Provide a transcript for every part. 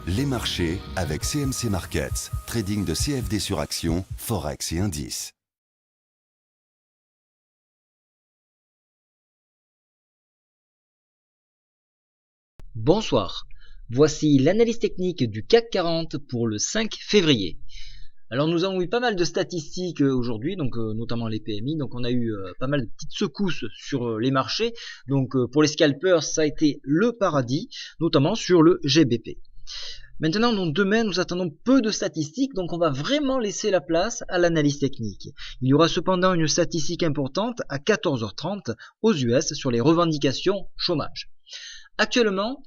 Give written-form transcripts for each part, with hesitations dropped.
Les marchés avec CMC Markets, trading de CFD sur actions, Forex et indices. Bonsoir, voici l'analyse technique du CAC 40 pour le 5 février. Alors nous avons eu pas mal de statistiques aujourd'hui, donc notamment les PMI, donc on a eu pas mal de petites secousses sur les marchés. Donc pour les scalpers, ça a été le paradis, notamment sur le GBP. Maintenant, donc, demain, nous attendons peu de statistiques, donc on va vraiment laisser la place à l'analyse technique. Il y aura cependant une statistique importante à 14h30 aux US sur les revendications chômage. Actuellement,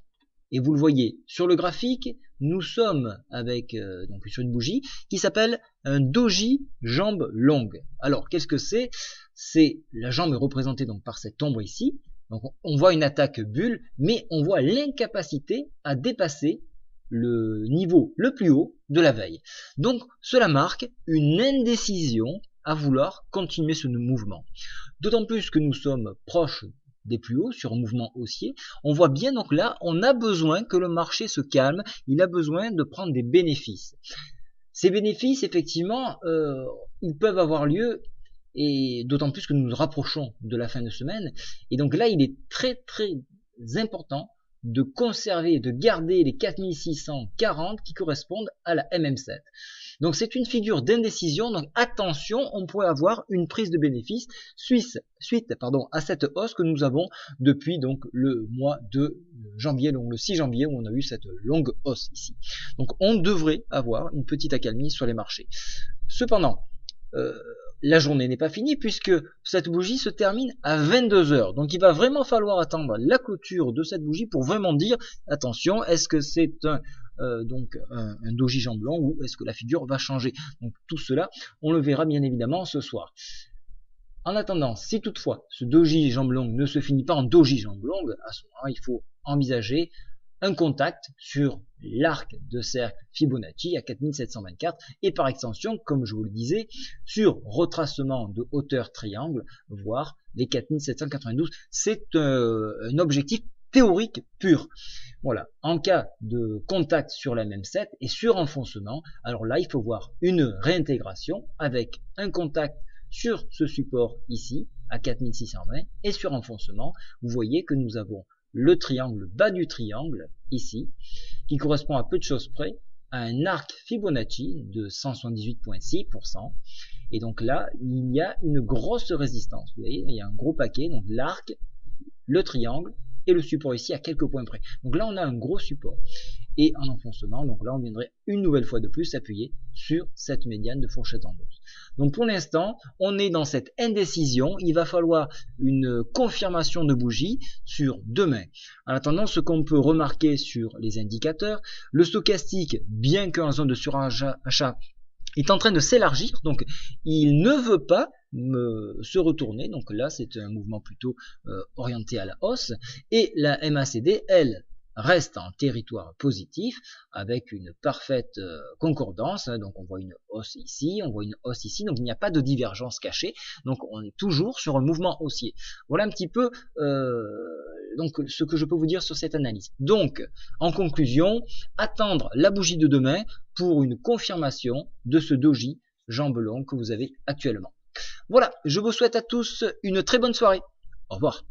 et vous le voyez sur le graphique, nous sommes avec donc sur une bougie qui s'appelle un doji jambe longue. Alors qu'est-ce que c'est? C'est la jambe est représentée donc par cette ombre ici. Donc on voit une attaque bulle, mais on voit l'incapacité à dépasser le niveau le plus haut de la veille. Donc cela marque une indécision à vouloir continuer ce mouvement. D'autant plus que nous sommes proches des plus hauts sur un mouvement haussier. On voit bien donc là, on a besoin que le marché se calme, il a besoin de prendre des bénéfices. Ces bénéfices, effectivement, ils peuvent avoir lieu, et d'autant plus que nous nous rapprochons de la fin de semaine. Et donc là, il est très très important de conserver, de garder les 4640 qui correspondent à la MM7. Donc c'est une figure d'indécision, donc attention, on pourrait avoir une prise de bénéfice suite à cette hausse que nous avons depuis donc le mois de janvier, donc le 6 janvier où on a eu cette longue hausse ici. Donc on devrait avoir une petite accalmie sur les marchés. Cependant, la journée n'est pas finie puisque cette bougie se termine à 22h. Donc il va vraiment falloir attendre la clôture de cette bougie pour vraiment dire attention, est-ce que c'est un doji jambe longue ou est-ce que la figure va changer. Donc tout cela, on le verra bien évidemment ce soir. En attendant, si toutefois ce doji jambe longue ne se finit pas en doji jambe longue, à ce moment-là, il faut envisager un contact sur l'arc de cercle Fibonacci à 4724 et par extension, comme je vous le disais, sur retracement de hauteur triangle, voire les 4792. C'est un objectif théorique pur. Voilà. En cas de contact sur la même 7 et sur enfoncement, alors là, il faut voir une réintégration avec un contact sur ce support ici à 4620 et sur enfoncement, vous voyez que nous avons le triangle bas du triangle ici, qui correspond à peu de choses près à un arc Fibonacci de 178,6%. Et donc là, il y a une grosse résistance. Vous voyez, il y a un gros paquet, donc l'arc, le triangle et le support ici à quelques points près. Donc là, on a un gros support. Et en enfoncement, donc là, on viendrait une nouvelle fois de plus s'appuyer sur cette médiane de fourchette en hausse. Donc pour l'instant, on est dans cette indécision. Il va falloir une confirmation de bougie sur demain. En attendant, ce qu'on peut remarquer sur les indicateurs, le stochastique, bien qu'en zone de surachat, est en train de s'élargir. Donc il ne veut pas se retourner. Donc là, c'est un mouvement plutôt orienté à la hausse. Et la MACD, elle, reste en territoire positif avec une parfaite concordance. Donc on voit une hausse ici, on voit une hausse ici, donc il n'y a pas de divergence cachée. Donc on est toujours sur un mouvement haussier. Voilà un petit peu donc ce que je peux vous dire sur cette analyse. Donc en conclusion, attendre la bougie de demain pour une confirmation de ce doji jambe longue que vous avez actuellement. Voilà, je vous souhaite à tous une très bonne soirée. Au revoir.